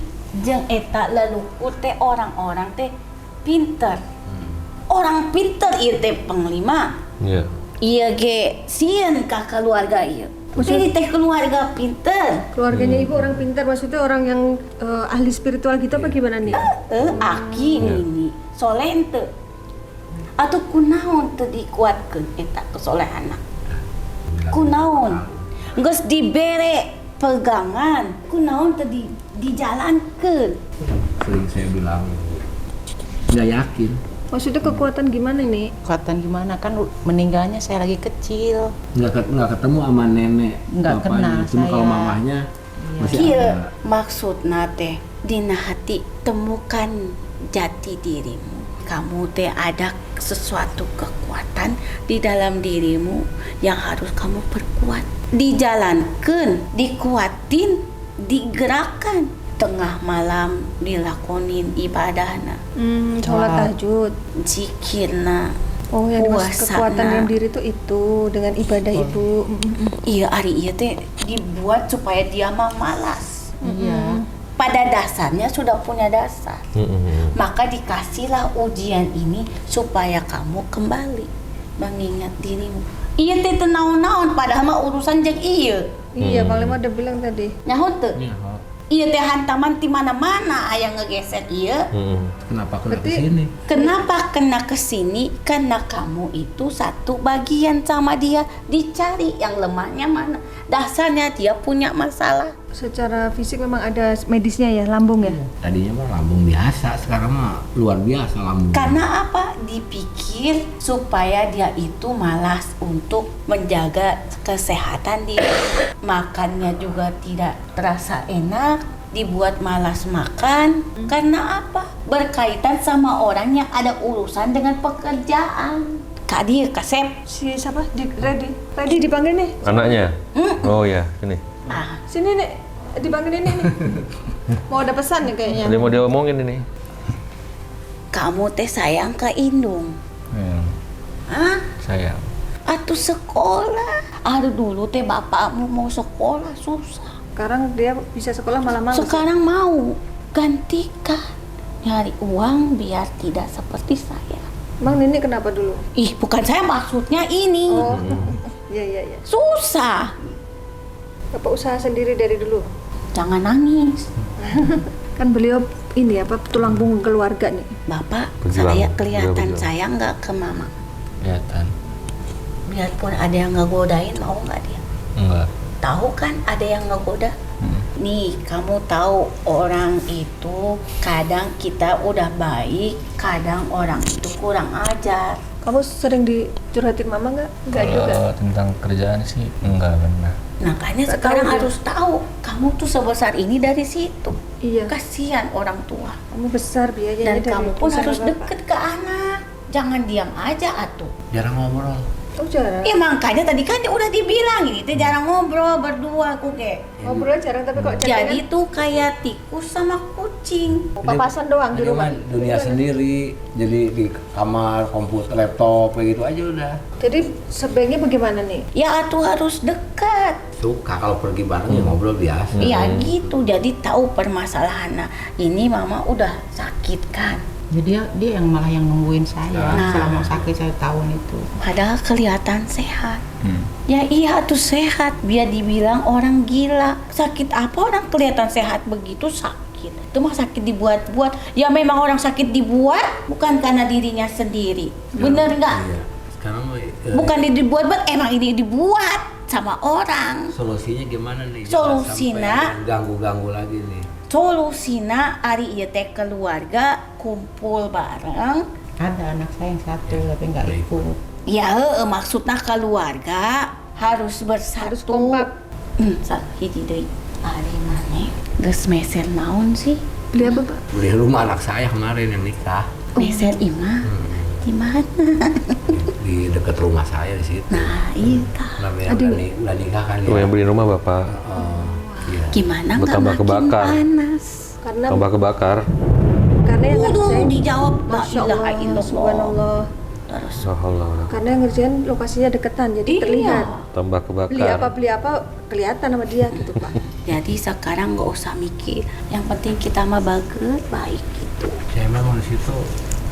jeung eta leluhur teh orang-orang teh pinter. Orang pinter ieu teh Panglima. Iya. Ieu ge sieun ka keluarga ieu. Jadi teh keluarga pinter. Keluarganya Ibu orang pintar, maksudnya orang yang ahli spiritual gitu apa gimana nih? Aki nini soleh teu. Atuh kunaon teu dikuatkeun eta kesolehanna. Kunaon? Geus dibere pegangan, kunaon teu dijalankeun. Sering saya bilang nggak yakin. Maksudnya kekuatan gimana nih? Kekuatan gimana kan meninggalnya saya lagi kecil. Nggak ketemu sama nenek Nggak bapaknya. kenal Cuma saya. kalau mamahnya masih Kieu ada. maksudna teh dina hati temukan jati dirimu. Kamu teh ada sesuatu kekuatan di dalam dirimu yang harus kamu perkuat. Dijalankan, dikuatin, digerakkan. Tengah malam dilakonin ibadahna, Sholat tahajud. zikirna, Oh yang dimaksud puasana. kekuatan dalam diri itu dengan ibadah Ibu. Iya ari ieu teh dibuat supaya dia mah malas. Iya. Pada dasarnya sudah punya dasar. Maka dikasihlah ujian ini supaya kamu kembali mengingat dirimu. Iya teh teu naon-naon padahal mah urusan jeung ieu. Iya Panglima udah bilang tadi. Nyaho teu? Iya, Ieu teh hantaman ti mana-mana aya ngegesek ieu. kenapa kena Berarti- kesini? Kenapa kena kesini? Karena kamu itu satu bagian sama dia. Dicari yang lemahnya mana. Dasarnya dia punya masalah. Secara fisik memang ada medisnya ya, lambung ya. Tadinya mah lambung biasa, sekarang mah luar biasa lambung. Karena apa? Dipikir supaya dia itu malas untuk menjaga kesehatan dia. Makannya juga tidak terasa enak, dibuat malas makan. Karena apa? Berkaitan sama orang yang ada urusan dengan pekerjaan. Kak dia kasep. Si siapa? Ready dipanggil nih. Anaknya? Oh ya, ini. Ah, Sini nih, dipanggil ini nih. Mau ada pesan nih kayaknya. Ada yang mau dia omongin ini. kamu teh sayang ke Indung. Hah? Sayang. Atuh sekolah. Aduh dulu teh bapakmu mau sekolah susah. Sekarang dia bisa sekolah malah malas. Sekarang mau gantikan nyari uang biar tidak seperti saya. Bang Nini kenapa dulu? Ih, bukan saya maksudnya ini. Oh, iya. Susah. Bapak usaha sendiri dari dulu. Jangan nangis. Kan beliau ini apa tulang punggung keluarga nih. Bapak, Berjuang. saya kelihatan Beliau berjuang. sayang nggak ke mama? Kelihatan. Biarpun ada yang ngegodain, mau nggak dia? Enggak. tahu kan ada yang ngegoda. Nih, kamu tahu orang itu kadang kita udah baik, kadang orang itu kurang ajar. Kamu sering dicurhatin mama nggak? Nggak juga. Kalau tentang kerjaan sih enggak pernah. Makanya Nggak sekarang tahu dia. harus tahu, kamu tuh sebesar ini dari situ. Iya. Kasihan orang tua. Kamu besar biayanya Dan dari kamu pun usaha harus bapak. deket ke anak. Jangan diam aja atuh. Jarang ngobrol. Oh jarang. Ya makanya tadi kan udah dibilang ini teh jarang ngobrol berdua aku kayak. Ngobrol jarang tapi kok Jadi tuh kayak tikus sama kucing. papasan doang di Ini rumah. mah dunia sendiri, jadi di kamar, komputer, laptop, kayak gitu aja udah. Jadi sebaiknya bagaimana nih? Ya atuh harus dekat. Suka kalau pergi bareng ya ngobrol biasa. Ya gitu. Jadi tahu permasalahan. Nah, ini mama udah sakit kan. Jadi dia yang malah yang nungguin saya Nah. selama sakit 1 tahun itu. Padahal kelihatan sehat. Ya iya tuh sehat. Biar dibilang orang gila. Sakit apa orang kelihatan sehat begitu sakit? Itu mah sakit dibuat-buat. Ya memang orang sakit dibuat bukan karena dirinya sendiri. Bener nggak? Iya. Sekarang mah, Bukan dibuat-buat, emang ini dibuat sama orang. solusinya gimana nih? Solusina- Jangan sampai ganggu-ganggu lagi nih. Solusina ari ieu teh keluarga kumpul bareng. Ada anak saya yang 1 tapi nggak ikut. Ya maksudnya keluarga harus bersatu. Harus kompak. Hiji deui. Ari maneh geus meser naon sih? Beli apa pak? Beli rumah anak saya kemarin yang nikah Meser imah. Di mana? di dekat rumah saya di situ. Nah, itu. Namanya udah nikah kan Tuh ya. yang beli rumah bapak Iya. Gimana nggak Bertambah makin kebakar. panas? Karena tambah kebakar. yang Udah ngerjain dijawab la Masya ilaha Allah, illallah. subhanallah. Terus Allah. Karena yang ngerjain lokasinya deketan jadi terlihat. Tambah kebakar. Beli apa kelihatan sama dia gitu pak. jadi sekarang nggak usah mikir. Yang penting kita mah bagus, baik gitu. Saya memang di situ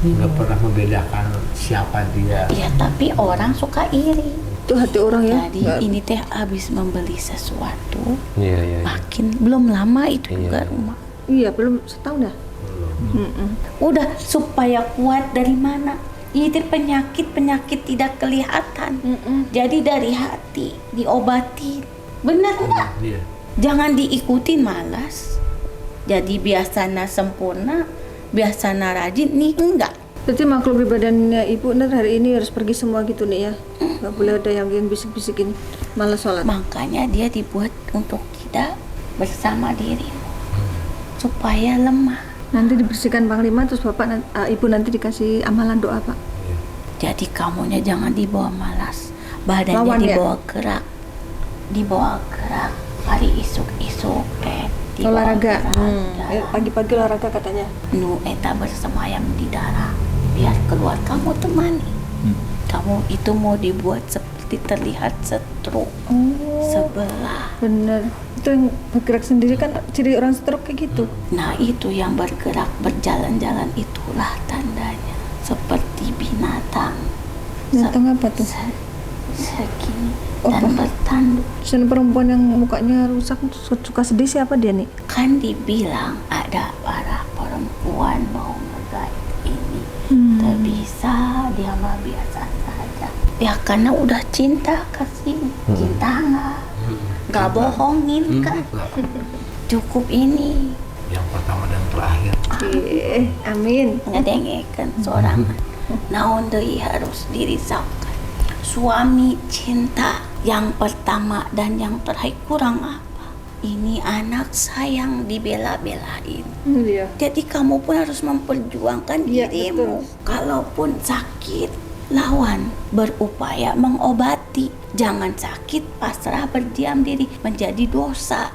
nggak pernah membedakan siapa dia. Ya tapi orang suka iri. Itu hati orang ya. Jadi Nggak- ini teh habis membeli sesuatu, Iya, iya. makin belum lama itu Iya. juga rumah. Iya belum setahun dah. Udah supaya kuat dari mana? Itu penyakit tidak kelihatan. Jadi dari hati diobatin. Benar nggak? Iya. Jangan diikutin malas. Jadi biasana sempurna, biasana rajin nih enggak. Berarti makhluk di badannya ibu Ner hari ini harus pergi semua gitu nih ya. Nggak boleh ada yang bisik-bisikin malas sholat. Makanya dia dibuat untuk kita bersama dirimu. Supaya lemah. Nanti dibersihkan Panglima terus bapak ibu nanti dikasih amalan doa pak. Jadi kamunya jangan dibawa malas. Badannya Lawan ya? dibawa gerak. Dibawa gerak. Hari isuk-isuk dibawa Olahraga. gerak. Pagi-pagi olahraga katanya. Nu eta bersemayam di darah. Biar keluar kamu temani. Kamu itu mau dibuat seperti terlihat stroke. Sebelah. Bener. Itu yang bergerak sendiri kan ciri orang stroke kayak gitu. Nah itu yang bergerak berjalan-jalan itulah tandanya. Seperti binatang. Binatang apa tuh? Segini Oh, dan bertanduk. Sen perempuan yang mukanya rusak suka sedih siapa dia nih? Kan dibilang ada para perempuan mau ngegaet ini. Bisa dia mah biasa saja. Ya karena udah cinta kasih. Cinta nggak bohongin kan. Cukup ini. Yang pertama dan terakhir. Amin. Ngedengekeun seorang. Naon deui harus dirisaukan. Suami cinta yang pertama dan yang terakhir kurang apa? Ini anak sayang dibela-belain. Iya. Jadi kamu pun harus memperjuangkan Iya, dirimu. Kalaupun sakit, lawan, berupaya mengobati. Jangan sakit, pasrah berdiam diri menjadi dosa.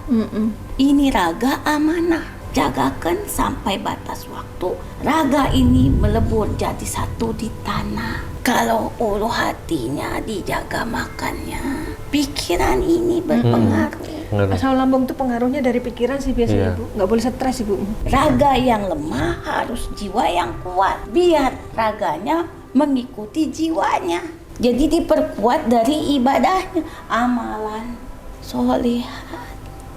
Ini raga amanah. Jagakan sampai batas waktu. Raga ini melebur jadi satu di tanah. Kalau ulu hatinya dijaga makannya, pikiran ini berpengaruh. Asam lambung tuh pengaruhnya dari pikiran sih biasanya Iya. ibu. Nggak boleh stres ibu. Raga yang lemah harus jiwa yang kuat. Biar raganya mengikuti jiwanya. Jadi diperkuat dari ibadahnya, amalan sholihat.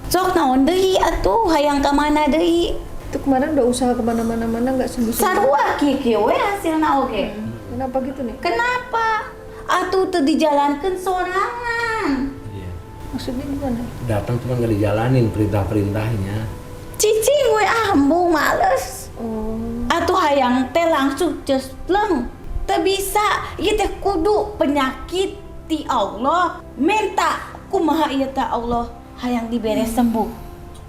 Sok naon deui atuh hayang ka mana deui? Itu kemarin udah usaha kemana-mana nggak sembuh. Sarua kieu we hasilna oge. Kenapa gitu nih? Kenapa? Atuh teu dijalankeun sorangan. Iya. Maksudnya gimana? Datang cuma nggak dijalanin perintah-perintahnya. Cicing we ambung males. Oh. Atau hayang teh langsung cespleng. Teu bisa, ieu teh kudu penyakit ti Allah. Minta kumaha ieu teh Allah hayang dibere sembuh.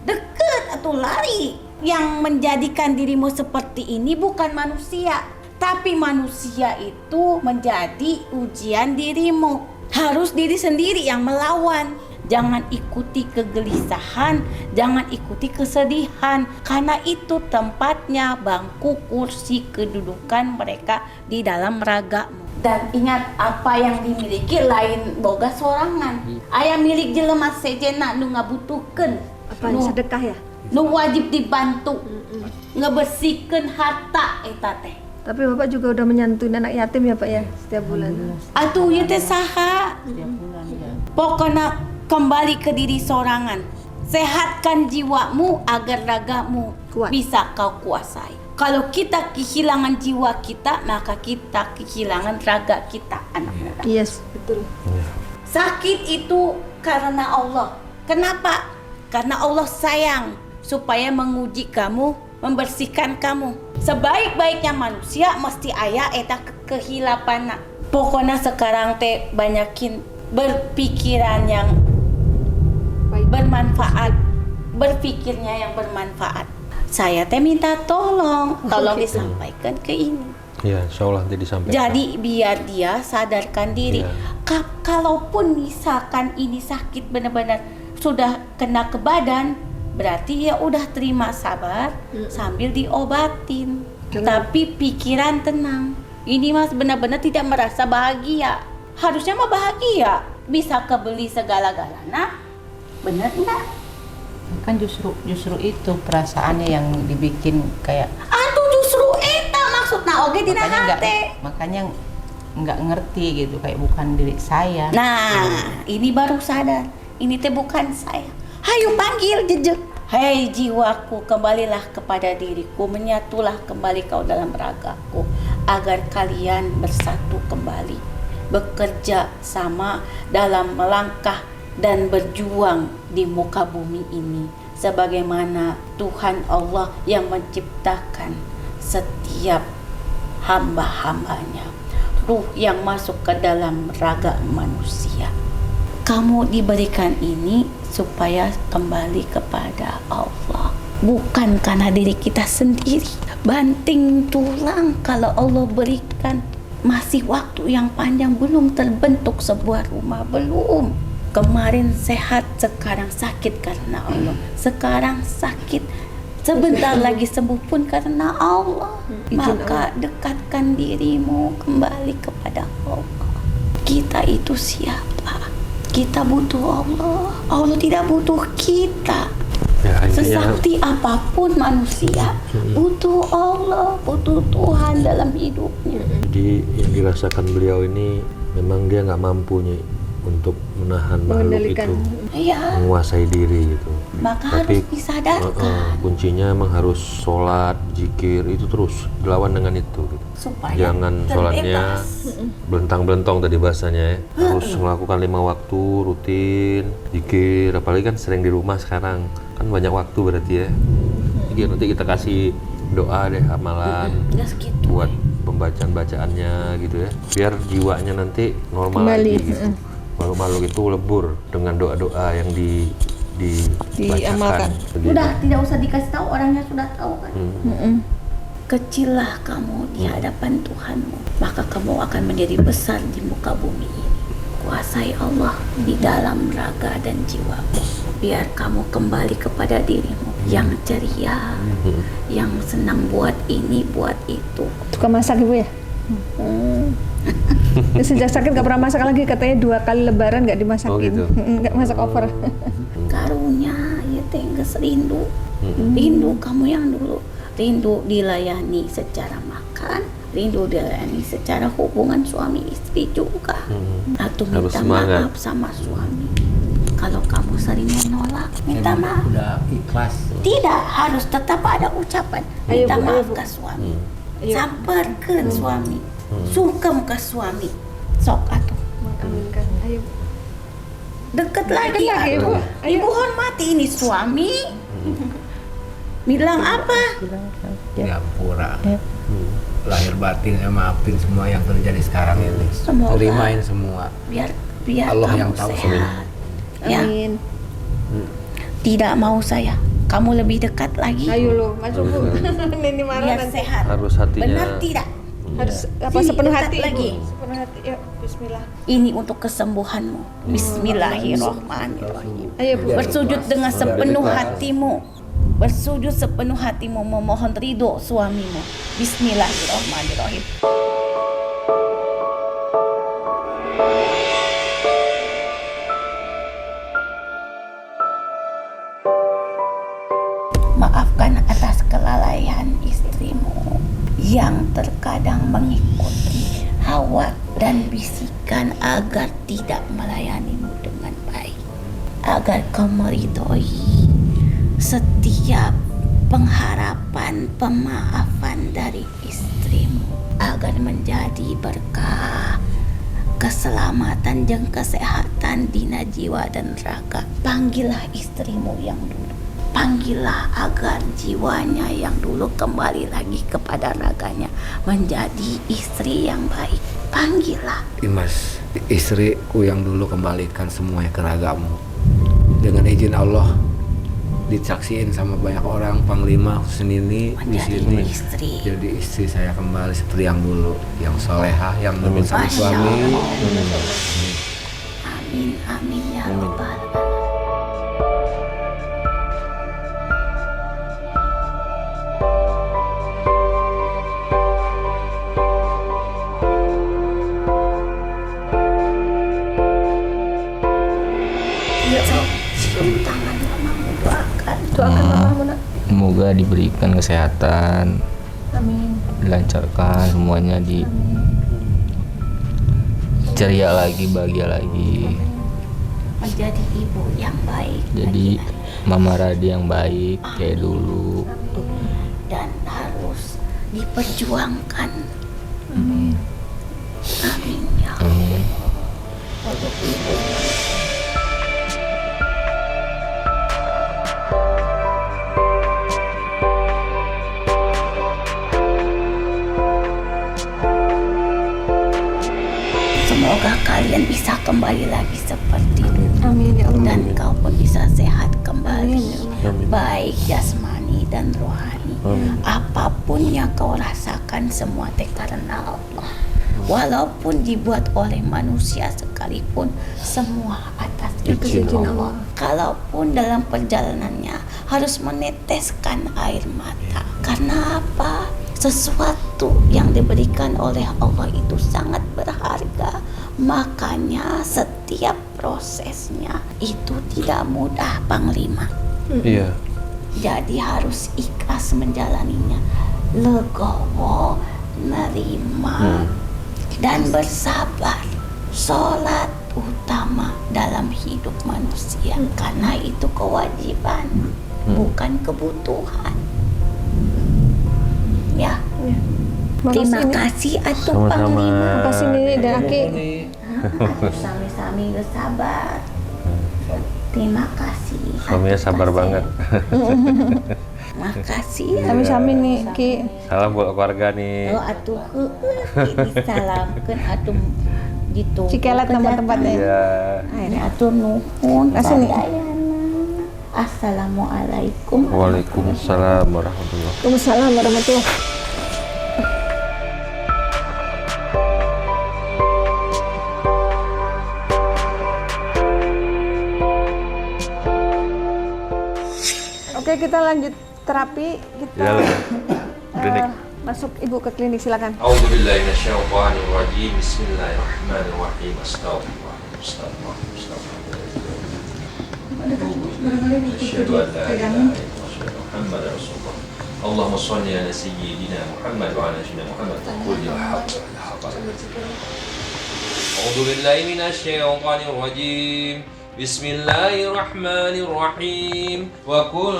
Deket atau lari. Yang menjadikan dirimu seperti ini bukan manusia, tapi manusia itu menjadi ujian dirimu. Harus diri sendiri yang melawan. Jangan ikuti kegelisahan, jangan ikuti kesedihan, karena itu tempatnya bangku, kursi, kedudukan mereka di dalam ragamu. Dan ingat, apa yang dimiliki lain boga sorangan. Aya milik jelema sejena nu ngabutuhkeun. Apa sedekah ya? Nu wajib dibantu. Ngebersihkeun harta eta teh. Tapi Bapak juga udah menyantuni anak yatim ya Pak ya setiap bulan. Atuh ieu teh saha? Setiap bulan ya. Pokoknya kembali ke diri sorangan. Sehatkan jiwamu agar ragamu Kuat. bisa kau kuasai. Kalau kita kehilangan jiwa kita, maka kita kehilangan raga kita, anak muda. Yes, betul. Sakit itu karena Allah. Kenapa? Karena Allah sayang supaya menguji kamu, membersihkan kamu. Sebaik-baiknya manusia mesti aya eta kehilapan. Pokoknya sekarang teh banyakin berpikiran yang bermanfaat, berpikirnya yang bermanfaat. Saya teh minta tolong disampaikan ke ini. Ya, insya Allah nanti disampaikan. Jadi biar dia sadarkan diri. Iya. Kalaupun misalkan ini sakit benar-benar sudah kena ke badan, berarti ya udah terima sabar sambil diobatin. Tapi pikiran tenang. Ini mas benar-benar tidak merasa bahagia. Harusnya mah bahagia, bisa kebeli segala-galanya. Bener enggak? Kan justru itu perasaannya yang dibikin kayak Atuh justru eta maksudna oge dina hate. makanya nggak ngerti gitu, kayak bukan diri saya. Nah, ini baru sadar. Ini teh bukan saya. Hayu panggil jejeg. Hei jiwaku, kembalilah kepada diriku, menyatulah kembali kau dalam ragaku, agar kalian bersatu kembali, bekerja sama dalam melangkah dan berjuang di muka bumi ini sebagaimana Tuhan Allah yang menciptakan setiap hamba-hambanya, ruh yang masuk ke dalam raga manusia. Kamu diberikan ini supaya kembali kepada Allah, bukan karena diri kita sendiri. Banting tulang kalau Allah berikan. Masih waktu yang panjang, belum terbentuk sebuah rumah, belum. Kemarin sehat, sekarang sakit karena Allah. Sekarang sakit, sebentar lagi sembuh pun karena Allah. Maka dekatkan dirimu kembali kepada Allah. Kita itu siapa? Kita butuh Allah. Allah tidak butuh kita. Ya, intinya Sesakti apapun manusia, butuh Allah, butuh Tuhan dalam hidupnya. jadi yang dirasakan beliau ini memang dia nggak mampu Nyi, untuk menahan makhluk Mengendalikan. itu, Iya, menguasai diri gitu. maka harus disadarkan Kuncinya memang harus sholat, zikir, itu terus dilawan dengan itu gitu. supaya Jangan sholatnya terbebas. belentang-belentong tadi bahasanya ya. Harus melakukan 5 waktu rutin, zikir, apalagi kan sering di rumah sekarang. Kan banyak waktu berarti ya. Jadi nanti kita kasih doa deh, amalan Ya segitu. buat pembacaan-bacaannya gitu ya. Biar jiwanya nanti normal Kembali, lagi gitu. Makhluk-makhluk itu lebur dengan doa-doa yang dibacakan. Diamalkan. Begitu. Udah tidak usah dikasih tahu, orangnya sudah tahu kan. Kecillah kamu di hadapan Tuhanmu, maka kamu akan menjadi besar di muka bumi ini. Kuasai Allah di dalam raga dan jiwamu, biar kamu kembali kepada dirimu yang ceria, yang senang buat ini, buat itu. Suka masak Ibu ya? Sejak sakit gak pernah masak lagi, katanya 2 kali lebaran gak dimasakin. Oh, gitu. Gak masak over. Karunya ya tengges rindu. Rindu kamu yang dulu. Rindu dilayani secara makan, rindu dilayani secara hubungan suami istri juga. Atau Harus minta semangat. maaf sama suami. Kalau kamu sering menolak, minta maaf. Udah ikhlas. Tidak, harus tetap ada ucapan. Ayo, Minta Bu, ayo, maaf Bu. ke suami. Ayo. Samperkeun suami. Sungkem ke suami. Sok atuh. Aminkan. Ayo. Deket lagi, Bu. Ibu hormati ini suami. Bilang apa? Ya pura. Lahir batin saya maafin semua yang terjadi sekarang ini. Semoga. Terimain semua. Biar Allah kamu yang tahu sehat. Ya, Amin. tidak mau saya. Kamu lebih dekat lagi. Ayo lo, masuk Bu. Nini marah Biar nanti. sehat. Harus hatinya. Benar tidak? Harus apa Sini, sepenuh dekat hati lagi. Bu. Sepenuh hati. Yuk, bismillah. Ini untuk kesembuhanmu. Bismillahirrahmanirrahim. Ayo Bu. Bersujud dengan sepenuh hatimu. Bersujud sepenuh hatimu memohon ridho suamimu. Bismillahirrahmanirrahim. Maafkan atas kelalaian istrimu yang terkadang mengikuti hawa dan bisikan agar tidak melayanimu dengan baik. Agar kau meridhoi setiap pengharapan pemaafan dari istrimu agar menjadi berkah keselamatan dan kesehatan dina jiwa dan raga. Panggillah istrimu yang dulu. Panggillah agar jiwanya yang dulu kembali lagi kepada raganya menjadi istri yang baik. Panggillah. Imas, istriku yang dulu kembalikan semuanya ke ragamu. Dengan izin Allah, disaksiin sama banyak orang, Panglima Senini di Menjadi sini. istri. Jadi istri saya kembali seperti yang dulu, yang solehah, yang nurut sama Masya suami. Allah. Amin, amin ya Rabbal Alamin. Tangan mamamu doakan. Doakan mamamu nak. Semoga diberikan kesehatan, Amin. dilancarkan semuanya, ceria lagi, bahagia lagi. Menjadi ibu yang baik. Jadi Mama Radi yang baik kayak dulu. Dan harus diperjuangkan. Amin ya Allah. Amin. Untuk ibu. Semoga kalian bisa kembali lagi seperti dulu. Amin ya Allah. Dan kau pun bisa sehat kembali. Amin, ya Amin. Baik jasmani dan rohani. Apapun yang kau rasakan semua teh karena Allah. Walaupun dibuat oleh manusia sekalipun, semua atas izin Allah. Kalaupun dalam perjalanannya harus meneteskan air mata. Karena apa? Sesuatu yang diberikan oleh Allah itu sangat berharga. Makanya setiap prosesnya itu tidak mudah, Panglima. Iya. Jadi harus ikhlas menjalaninya, legowo, nerima, dan bersabar. Sholat utama dalam hidup manusia, karena itu kewajiban, bukan kebutuhan. Ya, terima kasih atuh Sama-sama. Panglima. Makasih Nini dan Aki. Atuh sami-sami sabar. Terima kasih. Suaminya Atuh sabar kasih. banget. Makasih ya. Sami-sami nih Ki. Salam buat keluarga nih. Oh atuh ini salamkeun atuh gitu. Cikelat nama tempatnya. Iya. Akhirnya atuh nuhun. Kasih nih. Sadayana. Assalamualaikum. Waalaikumsalam warahmatullahi. Waalaikumsalam warahmatullahi. Oke, kita lanjut terapi. Kita Ya, klinik. masuk Ibu ke klinik, silakan. A'udzubillahi minasyaitonirrajim. Bismillahirrahmanirrahim. Astagfirullah. Asyhadu an la ilaha illallah Muhammadar Rasulullah. Allahumma shalli ala sayyidina Muhammad wa ala sayyidina Muhammad. Qul ya haqq. A'udzubillahi minasyaitonirrajim. Bismillahirrahmanirrahim. Wa qul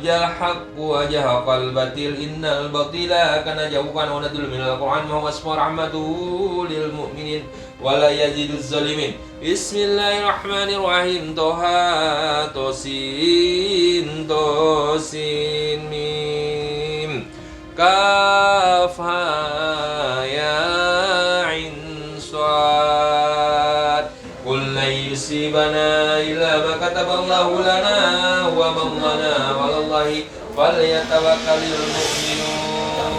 jal haqqu wa jahaqal batil innal batila kana jaukan wa nadul minal Qur'an wa wasfa rahmatuhu lil mu'minin wa la yaziduz zalimin. Bismillahirrahmanirrahim. Toha tosin mim kaf ha ya ain sad. Qul la yusibana illa ma kataballahu lana wa ma lana walallahi falyatawakkalul mu'minun.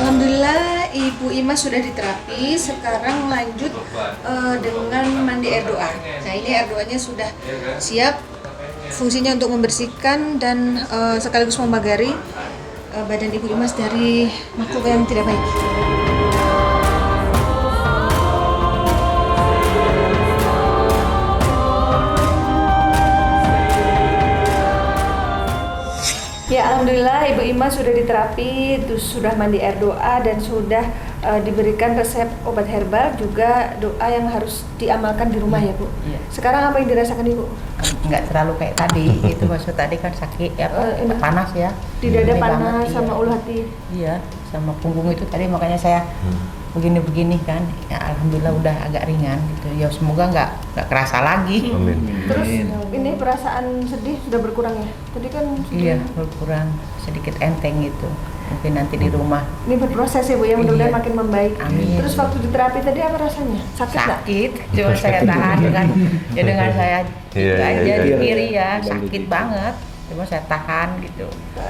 Alhamdulillah Ibu Ima sudah diterapi. Sekarang lanjut dengan mandi air doa. Nah ini air doanya sudah siap. Fungsinya untuk membersihkan dan sekaligus membagari badan Ibu Imas dari makhluk yang tidak baik. Ya alhamdulillah Ibu Ima sudah diterapi, sudah mandi air doa dan sudah diberikan resep obat herbal, juga doa yang harus diamalkan di rumah ya Bu. Iya. Sekarang apa yang dirasakan Ibu? Nggak terlalu kayak tadi gitu, maksud tadi kan sakit ya, panas ya. Di dada Ini panas banget, sama iya. ulu hati. Iya, sama punggung itu tadi makanya saya begini-begini kan. Ya alhamdulillah udah agak ringan gitu. Ya semoga nggak kerasa lagi. Amin. Terus ini perasaan sedih sudah berkurang ya? Tadi kan Iya, berkurang sedikit enteng gitu. Mungkin nanti di rumah. ini berproses ya Bu ya, mudah-mudahan Iya. makin membaik. Amin. Terus waktu di terapi tadi apa rasanya? Sakit nggak? Sakit, cuma saya tahan dengan saya Iya, itu aja iya, di iya. kiri ya, sakit banget. Cuma saya tahan gitu.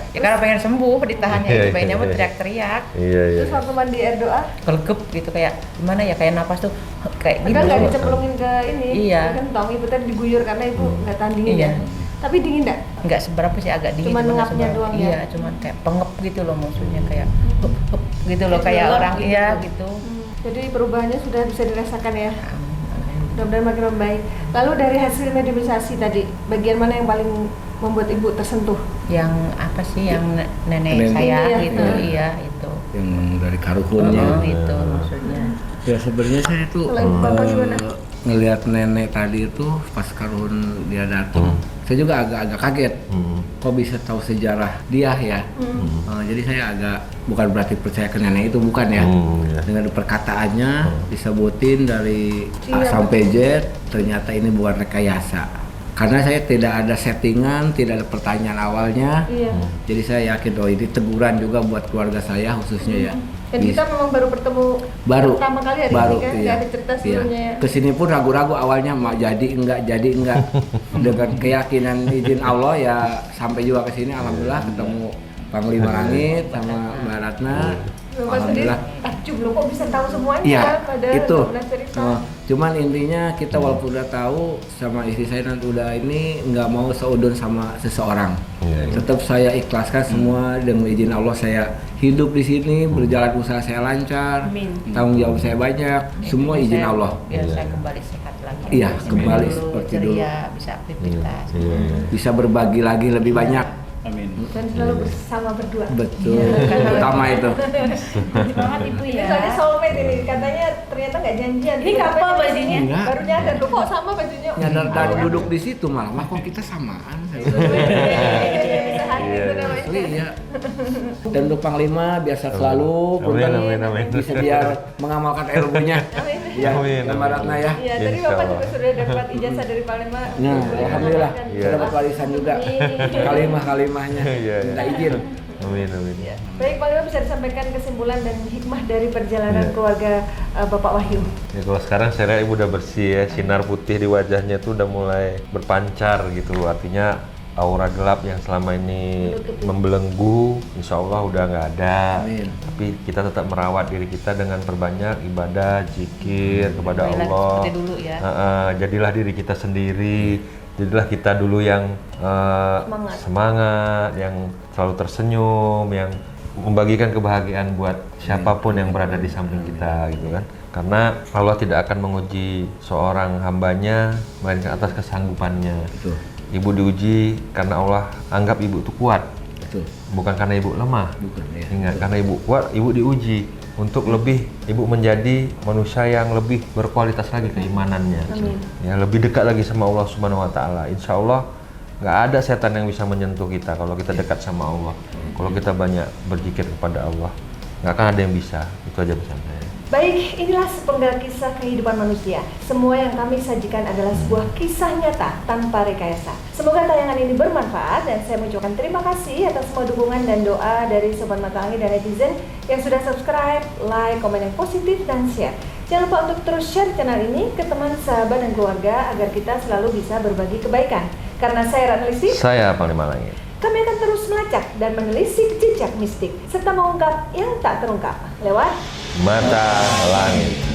Ya karena pengen sembuh, ditahannya Iya, itu iya, pengennya mau iya. teriak-teriak. Iya, iya. Terus waktu mandi air doa, Kelegep gitu kayak gimana ya, kayak napas tuh kayak gitu. enggak dicemplungin ke ini? Iya. Kan tong Ibu tadi diguyur karena Ibu nggak tahan dingin Iya. ya. Tapi dingin nggak? Nggak seberapa sih, agak dingin. Cuman nggak ngapnya seberapa. doang ya? Iya, cuman kayak pengep gitu loh, maksudnya kayak hup, hup gitu loh, kayak gelap orang gitu. iya gitu. Jadi perubahannya sudah bisa dirasakan ya. Amin, amin. Mudah-mudahan makin membaik. Lalu dari hasil mediumisasi tadi, bagian mana yang paling membuat Ibu tersentuh? Yang apa sih yang nenek Nenek. saya Iya. gitu, iya itu. Yang dari karuhunnya. Itu maksudnya. Ya sebenarnya saya tuh Kalau Bapak gimana? ngelihat nenek tadi itu pas karuhun dia datang, saya juga agak kaget. Kok bisa tahu sejarah dia ya? Jadi saya agak, bukan berarti percaya ke nenek itu, bukan ya. Iya. Dengan perkataannya disebutin dari A Iya, sampai Z, ternyata ini bukan rekayasa. Karena saya tidak ada settingan, tidak ada pertanyaan awalnya. Iya. Jadi saya yakin oh ini teguran juga buat keluarga saya khususnya ya. Dan kita memang baru bertemu Baru pertama kali hari baru ini kan, nggak ada cerita sebelumnya ya. Kesini pun ragu-ragu awalnya, mak jadi enggak dengan keyakinan izin Allah ya, sampai juga kesini alhamdulillah ketemu Panglima Langit sama Mbak Ratna. Bapak sendiri Alhamdulillah. takjub loh, kok bisa tahu semuanya Iya, padahal itu. nggak pernah cerita. Cuman intinya kita walaupun udah tahu, sama istri saya nanti udah ini nggak mau seudun sama seseorang. Iya, iya. Tetap saya ikhlaskan semua dengan izin Allah, saya hidup di sini, berjalan usaha saya lancar, Amin. tanggung jawab saya banyak, semua izin Saya- Allah. Biar saya kembali sehat lagi. Iya, Seperti kembali dulu, seperti ceria, dulu. bisa aktivitas. Iya, iya. Bisa berbagi lagi lebih banyak. Amin. Dan selalu bersama berdua. Betul. Pertama itu. Banget ibu Ini ya. soalnya soulmate ini, katanya ternyata nggak janjian. Ini apa bajunya? Enggak. Baru nyadar tuh kok sama bajunya. Nyadar dari duduk di situ malah kok kita samaan. Bisa hadir itu namanya. Asli ya. Dan untuk Panglima biasa selalu Amin, punten amin, amin. bisa biar mengamalkan ilmunya. Ya, Amin, amin. Ibaratnya ya. Iya, tadi Insya Bapak Allah. juga sudah dapat ijazah dari Panglima. Nah, alhamdulillah Iya. kita dapat warisan juga. Kalimah-kalimahnya. Iya, iya. Minta izin. Amin, amin. Ya. Baik, Panglima bisa disampaikan kesimpulan dan hikmah dari perjalanan Iya. keluarga Bapak Wahyu. Ya kalau sekarang saya lihat ibu udah bersih ya, sinar putih di wajahnya tuh udah mulai berpancar gitu. Artinya aura gelap yang selama ini membelenggu, insya Allah udah nggak ada. Amin. Tapi kita tetap merawat diri kita dengan perbanyak ibadah, zikir kepada Kembali lagi Allah. seperti dulu ya. Jadilah diri kita sendiri. Jadilah kita dulu yang semangat, yang selalu tersenyum, yang membagikan kebahagiaan buat siapapun yang berada di samping kita gitu kan. Karena Allah tidak akan menguji seorang hambanya melainkan atas kesanggupannya. Betul. Ibu diuji karena Allah anggap ibu itu kuat, Betul. bukan karena ibu lemah. Bukan ya. Ingat, karena ibu kuat, ibu diuji untuk lebih ibu menjadi manusia yang lebih berkualitas lagi keimanannya. Amin. Ya, lebih dekat lagi sama Allah Subhanahu wa taala. Insya Allah nggak ada setan yang bisa menyentuh kita kalau kita dekat sama Allah. Kalau kita banyak berzikir kepada Allah, nggak akan ada yang bisa. Itu aja pesan saya. Baik, inilah sepenggal kisah kehidupan manusia. Semua yang kami sajikan adalah sebuah kisah nyata tanpa rekayasa. Semoga tayangan ini bermanfaat dan saya mengucapkan terima kasih atas semua dukungan dan doa dari Sobat Mata Langit dan netizen yang sudah subscribe, like, komen yang positif, dan share. Jangan lupa untuk terus share channel ini ke teman, sahabat, dan keluarga agar kita selalu bisa berbagi kebaikan. Karena saya Ratna Listi, Saya Panglima Langit. kami akan terus melacak dan menelisik jejak mistik serta mengungkap yang tak terungkap lewat Mata Langit.